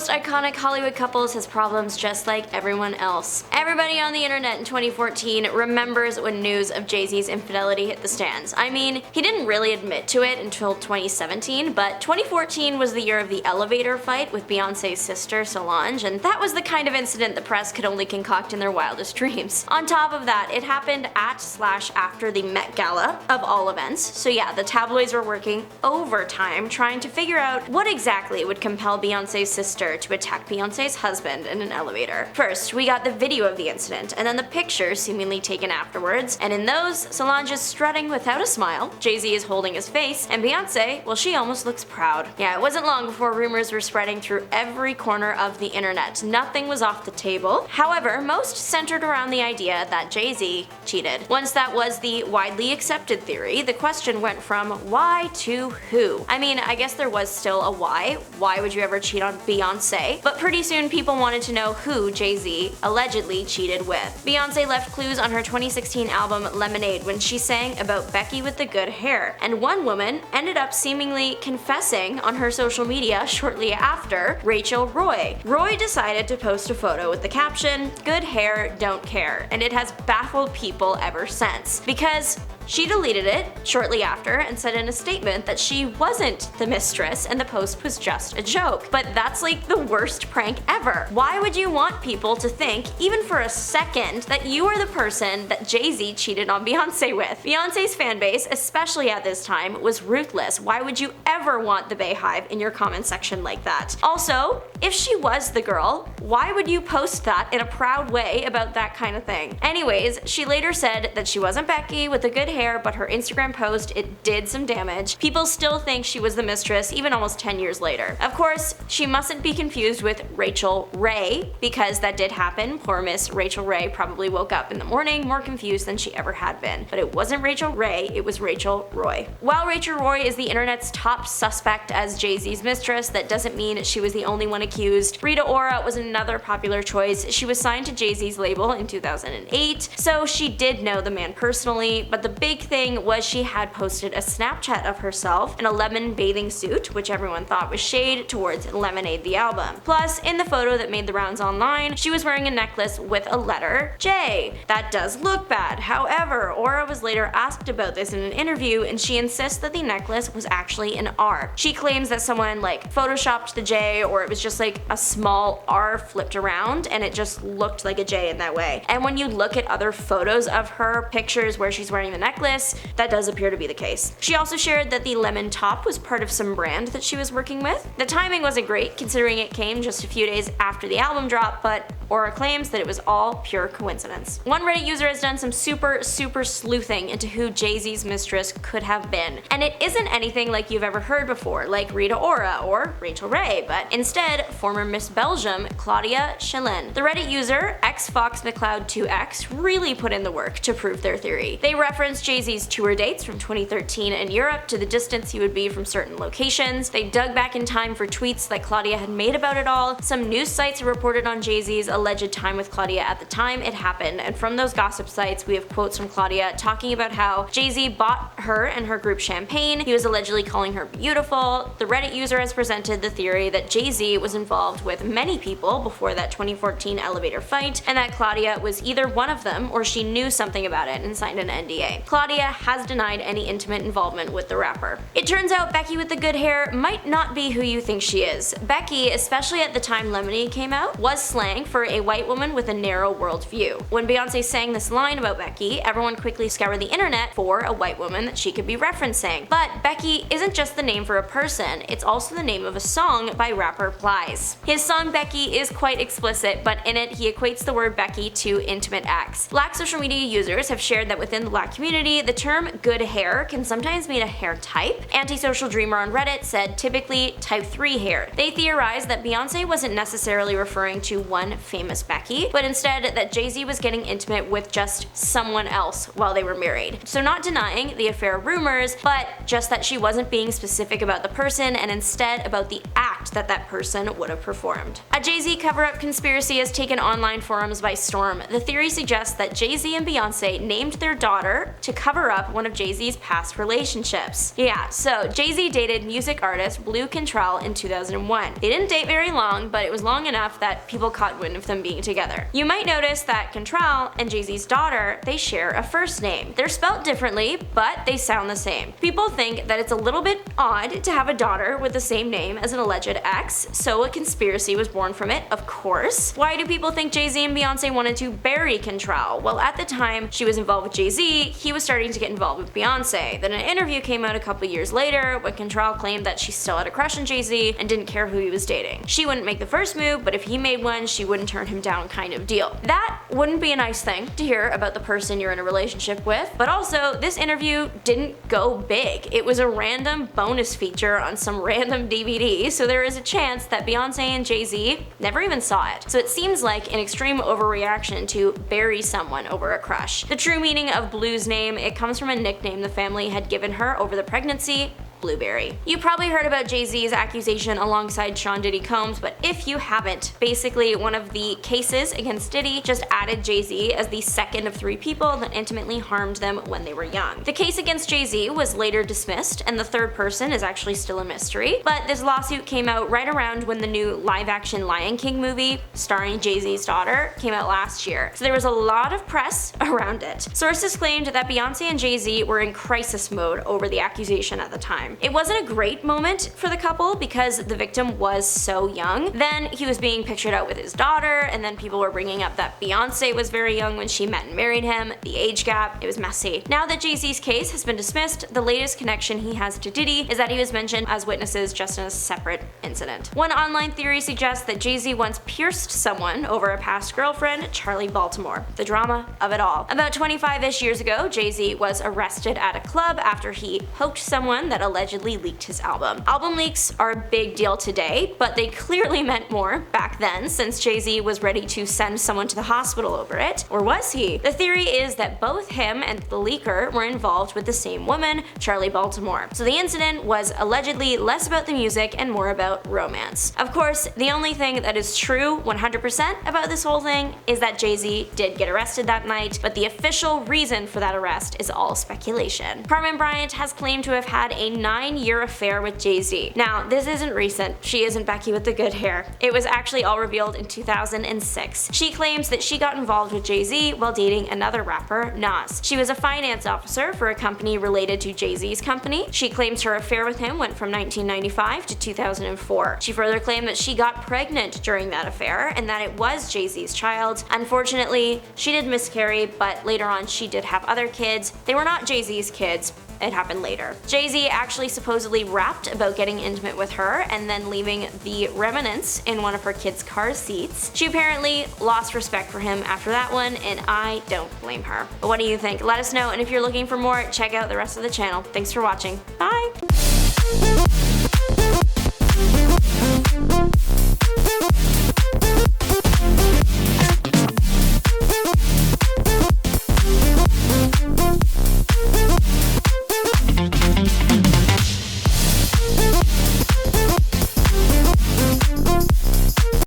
most iconic Hollywood couples has problems just like everyone else. Everybody on the internet in 2014 remembers when news of Jay-Z's infidelity hit the stands. I mean, he didn't really admit to it until 2017, but 2014 was the year of the elevator fight with Beyonce's sister Solange, and that was the kind of incident the press could only concoct in their wildest dreams. On top of that, it happened at/after the Met Gala, of all events, so yeah, the tabloids were working overtime trying to figure out what exactly would compel Beyonce's sister to attack Beyonce's husband in an elevator. First, we got the video of the incident, and then the pictures seemingly taken afterwards, and in those, Solange is strutting without a smile, Jay-Z is holding his face, and Beyonce, well, she almost looks proud. Yeah, it wasn't long before rumors were spreading through every corner of the internet. Nothing was off the table. However, most centered around the idea that Jay-Z cheated. Once that was the widely accepted theory, the question went from why to who. I mean, I guess there was still a why. Why would you ever cheat on Beyonce? But pretty soon people wanted to know who Jay-Z allegedly cheated with. Beyonce left clues on her 2016 album Lemonade when she sang about Becky with the good hair, and one woman ended up seemingly confessing on her social media shortly after, Rachel Roy. Roy decided to post a photo with the caption, "Good hair, don't care," and it has baffled people ever since. Because she deleted it shortly after and said in a statement that she wasn't the mistress and the post was just a joke. But that's like the worst prank ever. Why would you want people to think, even for a second, that you are the person that Jay-Z cheated on Beyonce with? Beyonce's fanbase, especially at this time, was ruthless. Why would you ever want the Bayhive in your comment section like that? Also, if she was the girl, why would you post that in a proud way about that kind of thing? Anyways, she later said that she wasn't Becky with the good hair, but her Instagram post, it did some damage. People still think she was the mistress even almost 10 years later. Of course, she mustn't be confused with Rachel Ray, because that did happen. Poor Miss Rachel Ray probably woke up in the morning more confused than she ever had been. But it wasn't Rachel Ray, it was Rachel Roy. While Rachel Roy is the internet's top suspect as Jay-Z's mistress, that doesn't mean she was the only one accused. Rita Ora was another popular choice. She was signed to Jay-Z's label in 2008, so she did know the man personally, but the big thing was she had posted a Snapchat of herself in a lemon bathing suit, which everyone thought was shade towards Lemonade the album. Plus, in the photo that made the rounds online, she was wearing a necklace with a letter J. That does look bad. However, Ora was later asked about this in an interview, and she insists that the necklace was actually an R. She claims that someone like photoshopped the J, or it was just like a small R flipped around and it just looked like a J in that way. And when you look at other photos of her pictures where she's wearing the necklace, that does appear to be the case. She also shared that the lemon top was part of some brand that she was working with. The timing wasn't great considering it came just a few days after the album drop, but Ora claims that it was all pure coincidence. One Reddit user has done some super sleuthing into who Jay-Z's mistress could have been, and it isn't anything like you've ever heard before, like Rita Ora or Rachel Ray, but instead former Miss Belgium, Claudia Scheelen. The Reddit user xfoxmcleod2x really put in the work to prove their theory. They referenced Jay-Z's tour dates from 2013 in Europe to the distance he would be from certain locations. They dug back in time for tweets that Claudia had made about it all. Some news sites reported on Jay-Z's alleged time with Claudia at the time it happened, and from those gossip sites we have quotes from Claudia talking about how Jay-Z bought her and her group champagne, he was allegedly calling her beautiful. The Reddit user has presented the theory that Jay-Z was involved with many people before that 2014 elevator fight, and that Claudia was either one of them or she knew something about it and signed an NDA. Claudia has denied any intimate involvement with the rapper. It turns out Becky with the good hair might not be who you think she is. Becky, especially at the time Lemonade came out, was slang for a white woman with a narrow worldview. When Beyonce sang this line about Becky, everyone quickly scoured the internet for a white woman that she could be referencing. But Becky isn't just the name for a person, it's also the name of a song by rapper Plies. His song Becky is quite explicit, but in it he equates the word Becky to intimate acts. Black social media users have shared that within the black community, the term good hair can sometimes mean a hair type. Antisocial Dreamer on Reddit said typically type 3 hair. They theorized that Beyonce wasn't necessarily referring to one famous Becky, but instead that Jay-Z was getting intimate with just someone else while they were married. So not denying the affair rumors, but just that she wasn't being specific about the person and instead about the act that that person would have performed. A Jay-Z cover-up conspiracy has taken online forums by storm. The theory suggests that Jay-Z and Beyonce named their daughter to to cover up one of Jay-Z's past relationships. Yeah, so Jay-Z dated music artist Blue Cantrell in 2001. They didn't date very long, but it was long enough that people caught wind of them being together. You might notice that Cantrell and Jay-Z's daughter, they share a first name. They're spelled differently, but they sound the same. People think that it's a little bit odd to have a daughter with the same name as an alleged ex, so a conspiracy was born from it, of course. Why do people think Jay-Z and Beyonce wanted to bury Cantrell? Well, at the time she was involved with Jay-Z, he was starting to get involved with Beyonce. Then an interview came out a couple years later when Cantrell claimed that she still had a crush on Jay-Z and didn't care who he was dating. She wouldn't make the first move, but if he made one, she wouldn't turn him down kind of deal. That wouldn't be a nice thing to hear about the person you're in a relationship with, but also this interview didn't go big. It was a random bonus feature on some random DVD, so there is a chance that Beyonce and Jay-Z never even saw it. So it seems like an extreme overreaction to bury someone over a crush. The true meaning of Blue's name, it comes from a nickname the family had given her over the pregnancy: Blueberry. You probably heard about Jay-Z's accusation alongside Sean Diddy Combs, but if you haven't, basically one of the cases against Diddy just added Jay-Z as the second of 3 people that intimately harmed them when they were young. The case against Jay-Z was later dismissed, and the third person is actually still a mystery, but this lawsuit came out right around when the new live-action Lion King movie, starring Jay-Z's daughter, came out last year, so there was a lot of press around it. Sources claimed that Beyonce and Jay-Z were in crisis mode over the accusation at the time. It wasn't a great moment for the couple because the victim was so young. Then he was being pictured out with his daughter, and then people were bringing up that Beyonce was very young when she met and married him, the age gap, it was messy. Now that Jay-Z's case has been dismissed, the latest connection he has to Diddy is that he was mentioned as witnesses just in a separate incident. One online theory suggests that Jay-Z once pierced someone over a past girlfriend, Charlie Baltimore. The drama of it all. About 25-ish years ago, Jay-Z was arrested at a club after he poked someone that allegedly leaked his album. Album leaks are a big deal today, but they clearly meant more back then since Jay-Z was ready to send someone to the hospital over it. Or was he? The theory is that both him and the leaker were involved with the same woman, Charlie Baltimore. So the incident was allegedly less about the music and more about romance. Of course, the only thing that is true 100% about this whole thing is that Jay-Z did get arrested that night, but the official reason for that arrest is all speculation. Carmen Bryan has claimed to have had a 9-year affair with Jay-Z. Now, this isn't recent. She isn't Becky with the good hair. It was actually all revealed in 2006. She claims that she got involved with Jay-Z while dating another rapper, Nas. She was a finance officer for a company related to Jay-Z's company. She claims her affair with him went from 1995 to 2004. She further claimed that she got pregnant during that affair and that it was Jay-Z's child. Unfortunately, she did miscarry, but later on she did have other kids. They were not Jay-Z's kids. It happened later. Jay-Z actually supposedly rapped about getting intimate with her and then leaving the remnants in one of her kids' car seats. She apparently lost respect for him after that one, and I don't blame her. But what do you think? Let us know, and if you're looking for more, check out the rest of the channel. Thanks for watching. Bye!